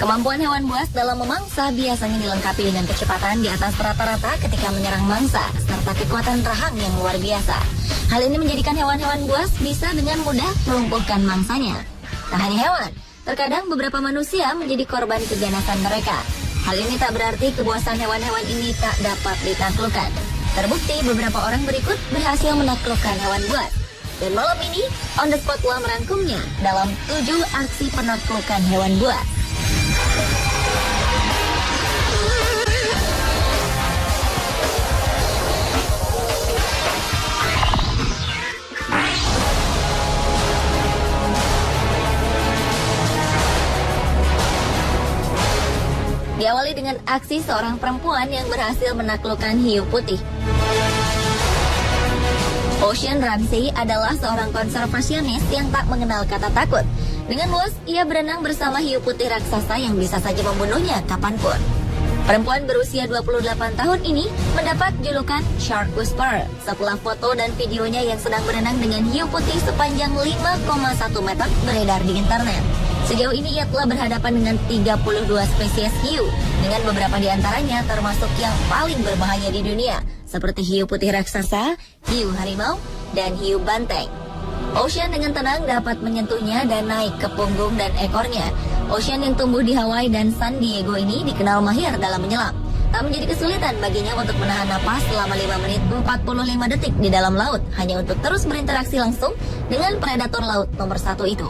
Kemampuan hewan buas dalam memangsa biasanya dilengkapi dengan kecepatan di atas rata-rata ketika menyerang mangsa, serta kekuatan rahang yang luar biasa. Hal ini menjadikan hewan-hewan buas bisa dengan mudah melumpuhkan mangsanya. Tak hanya hewan, terkadang beberapa manusia menjadi korban keganasan mereka. Hal ini tak berarti kebuasan hewan-hewan ini tak dapat ditaklukkan. Terbukti beberapa orang berikut berhasil menaklukkan hewan buas. Dan malam ini, On The Spot telah merangkumnya dalam 7 aksi penaklukan hewan buas. Diawali dengan aksi seorang perempuan yang berhasil menaklukkan hiu putih. Ocean Ramsey adalah seorang konservasionis yang tak mengenal kata takut. Dengan luas, ia berenang bersama hiu putih raksasa yang bisa saja membunuhnya kapanpun. Perempuan berusia 28 tahun ini mendapat julukan Shark Whisperer setelah foto dan videonya yang sedang berenang dengan hiu putih sepanjang 5,1 meter beredar di internet. Sejauh ini ia telah berhadapan dengan 32 spesies hiu, dengan beberapa di antaranya termasuk yang paling berbahaya di dunia, seperti hiu putih raksasa, hiu harimau, dan hiu banteng. Ocean dengan tenang dapat menyentuhnya dan naik ke punggung dan ekornya. Ocean yang tumbuh di Hawaii dan San Diego ini dikenal mahir dalam menyelam. Tak menjadi kesulitan baginya untuk menahan napas selama 5 menit 45 detik di dalam laut, hanya untuk terus berinteraksi langsung dengan predator laut nomor 1 itu.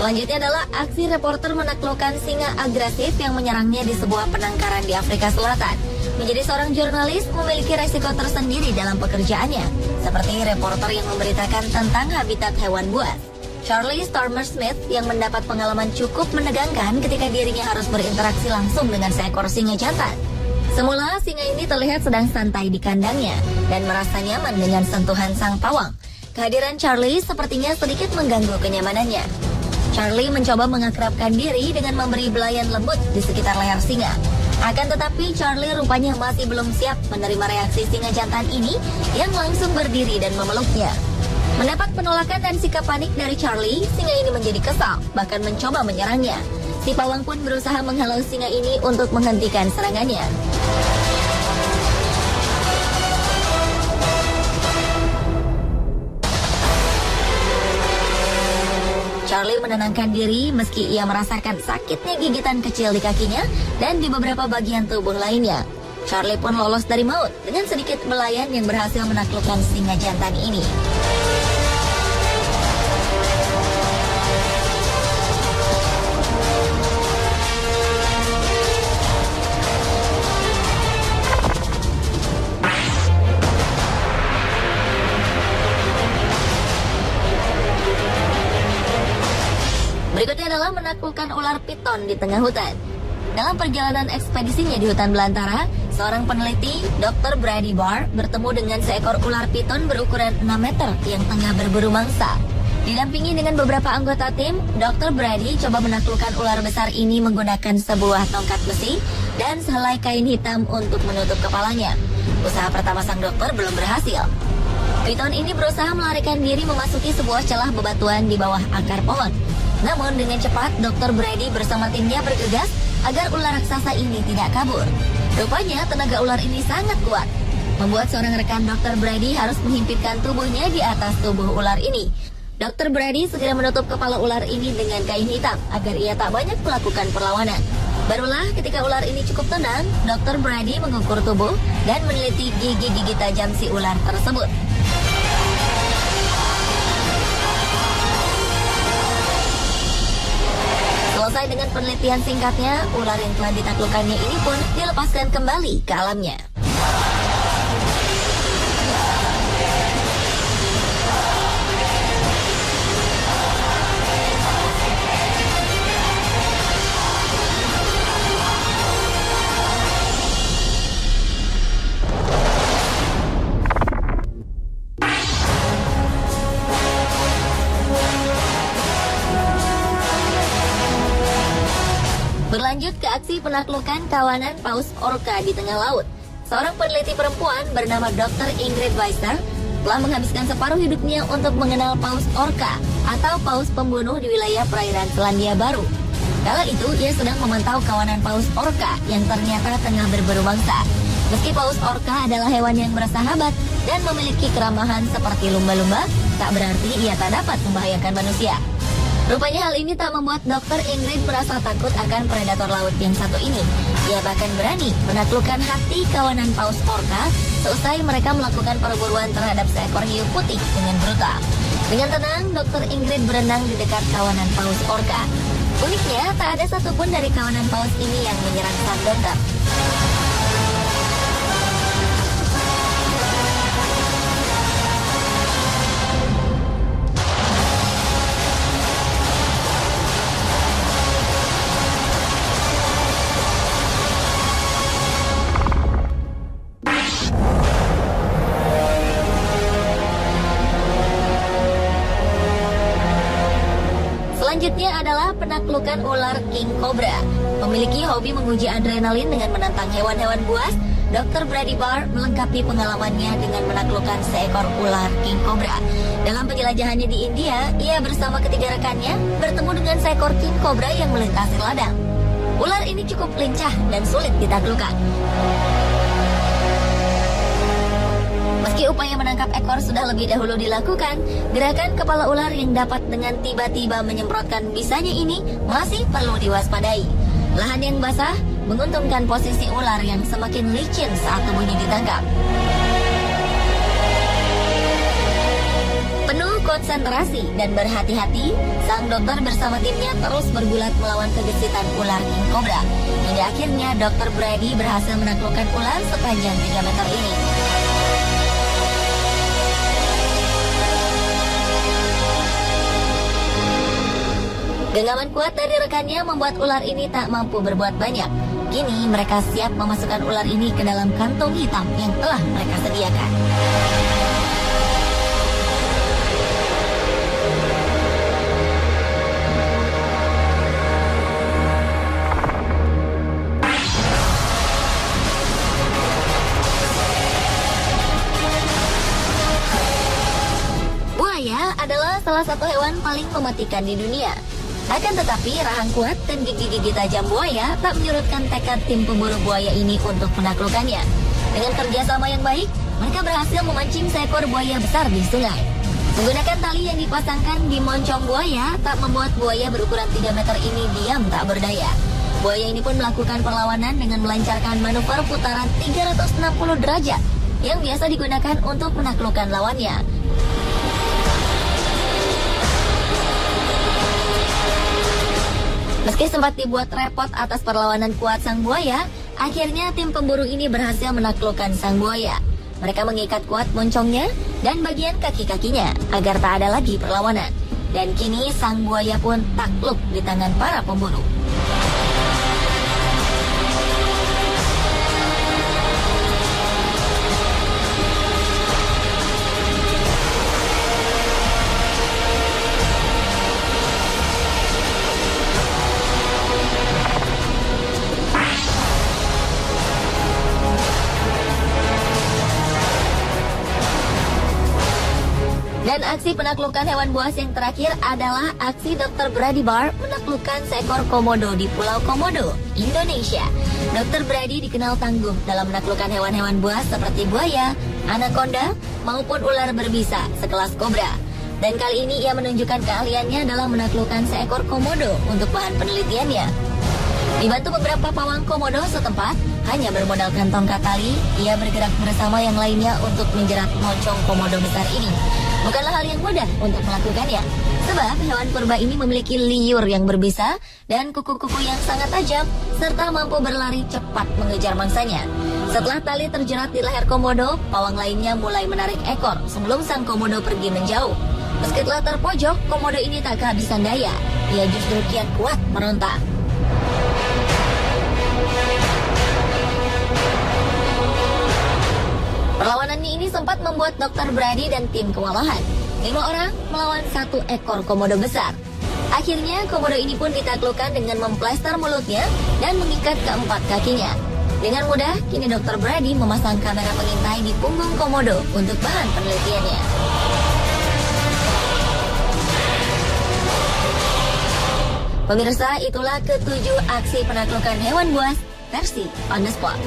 Selanjutnya adalah aksi reporter menaklukkan singa agresif yang menyerangnya di sebuah penangkaran di Afrika Selatan. Menjadi seorang jurnalis memiliki resiko tersendiri dalam pekerjaannya, seperti reporter yang memberitakan tentang habitat hewan buas. Charlie Stormer Smith yang mendapat pengalaman cukup menegangkan ketika dirinya harus berinteraksi langsung dengan seekor singa jantan. Semula singa ini terlihat sedang santai di kandangnya dan merasa nyaman dengan sentuhan sang pawang. Kehadiran Charlie sepertinya sedikit mengganggu kenyamanannya. Charlie mencoba mengakrabkan diri dengan memberi belayan lembut di sekitar leher singa. Akan tetapi Charlie rupanya masih belum siap menerima reaksi singa jantan ini yang langsung berdiri dan memeluknya. Mendapat penolakan dan sikap panik dari Charlie, singa ini menjadi kesal, bahkan mencoba menyerangnya. Si pawang pun berusaha menghalau singa ini untuk menghentikan serangannya. Charlie menenangkan diri meski ia merasakan sakitnya gigitan kecil di kakinya dan di beberapa bagian tubuh lainnya. Charlie pun lolos dari maut dengan sedikit belayan yang berhasil menaklukkan singa jantan ini. Berikutnya adalah menaklukkan ular piton di tengah hutan. Dalam perjalanan ekspedisinya di hutan belantara, seorang peneliti, Dr. Brady Barr, bertemu dengan seekor ular piton berukuran 6 meter yang tengah berburu mangsa. Didampingi dengan beberapa anggota tim, Dr. Brady coba menaklukkan ular besar ini menggunakan sebuah tongkat besi dan sehelai kain hitam untuk menutup kepalanya. Usaha pertama sang dokter belum berhasil. Piton ini berusaha melarikan diri memasuki sebuah celah bebatuan di bawah akar pohon. Namun dengan cepat, Dr. Brady bersama timnya bergegas agar ular raksasa ini tidak kabur. Rupanya tenaga ular ini sangat kuat, membuat seorang rekan Dr. Brady harus menghimpitkan tubuhnya di atas tubuh ular ini. Dr. Brady segera menutup kepala ular ini dengan kain hitam agar ia tak banyak melakukan perlawanan. Barulah ketika ular ini cukup tenang, Dr. Brady mengukur tubuh dan meneliti gigi-gigi tajam si ular tersebut. Selesai dengan penelitian singkatnya, ular yang telah ditaklukkannya ini pun dilepaskan kembali ke alamnya. Berlanjut ke aksi penaklukan kawanan paus orca di tengah laut. Seorang peneliti perempuan bernama Dr. Ingrid Weiser telah menghabiskan separuh hidupnya untuk mengenal paus orca atau paus pembunuh di wilayah perairan Selandia Baru. Kala itu, ia sedang memantau kawanan paus orca yang ternyata tengah berburu mangsa. Meski paus orca adalah hewan yang bersahabat dan memiliki keramahan seperti lumba-lumba, tak berarti ia tak dapat membahayakan manusia. Rupanya hal ini tak membuat Dr. Ingrid merasa takut akan predator laut yang satu ini. Ia bahkan berani menaklukkan hati kawanan paus orca seusai mereka melakukan perburuan terhadap seekor hiu putih dengan brutal. Dengan tenang, Dr. Ingrid berenang di dekat kawanan paus orca. Uniknya, tak ada satupun dari kawanan paus ini yang menyerang sang dokter. Selanjutnya adalah penaklukan ular king cobra. Memiliki hobi menguji adrenalin dengan menantang hewan-hewan buas, Dr. Brady Barr melengkapi pengalamannya dengan menaklukkan seekor ular king cobra. Dalam penjelajahannya di India, ia bersama ketiga rekannya bertemu dengan seekor king cobra yang melintasi ladang. Ular ini cukup lincah dan sulit ditaklukkan. Meski upaya menangkap ekor sudah lebih dahulu dilakukan, gerakan kepala ular yang dapat dengan tiba-tiba menyemprotkan bisanya ini masih perlu diwaspadai. Lahan yang basah menguntungkan posisi ular yang semakin licin saat tubuhnya ditangkap. Penuh konsentrasi dan berhati-hati, sang dokter bersama timnya terus bergulat melawan kegesitan ular king cobra. Hingga akhirnya Dr. Brady berhasil menaklukkan ular sepanjang 3 meter ini. Genggaman kuat dari rekannya membuat ular ini tak mampu berbuat banyak. Kini mereka siap memasukkan ular ini ke dalam kantong hitam yang telah mereka sediakan. Buaya adalah salah satu hewan paling mematikan di dunia. Akan tetapi, rahang kuat dan gigi-gigi tajam buaya tak menyurutkan tekad tim pemburu buaya ini untuk menaklukkannya. Dengan kerjasama yang baik, mereka berhasil memancing seekor buaya besar di sungai. Menggunakan tali yang dipasangkan di moncong buaya tak membuat buaya berukuran 3 meter ini diam tak berdaya. Buaya ini pun melakukan perlawanan dengan melancarkan manuver putaran 360 derajat yang biasa digunakan untuk menaklukkan lawannya. Meski sempat dibuat repot atas perlawanan kuat sang buaya, akhirnya tim pemburu ini berhasil menaklukkan sang buaya. Mereka mengikat kuat moncongnya dan bagian kaki-kakinya agar tak ada lagi perlawanan. Dan kini sang buaya pun takluk di tangan para pemburu. Dan aksi penaklukan hewan buas yang terakhir adalah aksi Dr. Brady Barr menaklukkan seekor komodo di Pulau Komodo, Indonesia. Dr. Brady dikenal tangguh dalam menaklukkan hewan-hewan buas seperti buaya, anaconda, maupun ular berbisa sekelas kobra. Dan kali ini ia menunjukkan keahliannya dalam menaklukkan seekor komodo untuk bahan penelitiannya. Dibantu beberapa pawang komodo setempat, hanya bermodalkan tongkat tali, ia bergerak bersama yang lainnya untuk menjerat moncong komodo besar ini. Bukanlah hal yang mudah untuk melakukannya, sebab hewan purba ini memiliki liur yang berbisa dan kuku-kuku yang sangat tajam, serta mampu berlari cepat mengejar mangsanya. Setelah tali terjerat di leher komodo, pawang lainnya mulai menarik ekor sebelum sang komodo pergi menjauh. Meski telah terpojok, komodo ini tak kehabisan daya. Ia justru kian kuat meronta. Perlawanannya ini sempat membuat Dr. Brady dan tim kewalahan. 5 orang melawan 1 ekor komodo besar. Akhirnya, komodo ini pun ditaklukkan dengan memplester mulutnya dan mengikat keempat kakinya. Dengan mudah, kini Dr. Brady memasang kamera pengintai di punggung komodo untuk bahan penelitiannya. Pemirsa, itulah ketujuh aksi penaklukan hewan buas versi on the spot.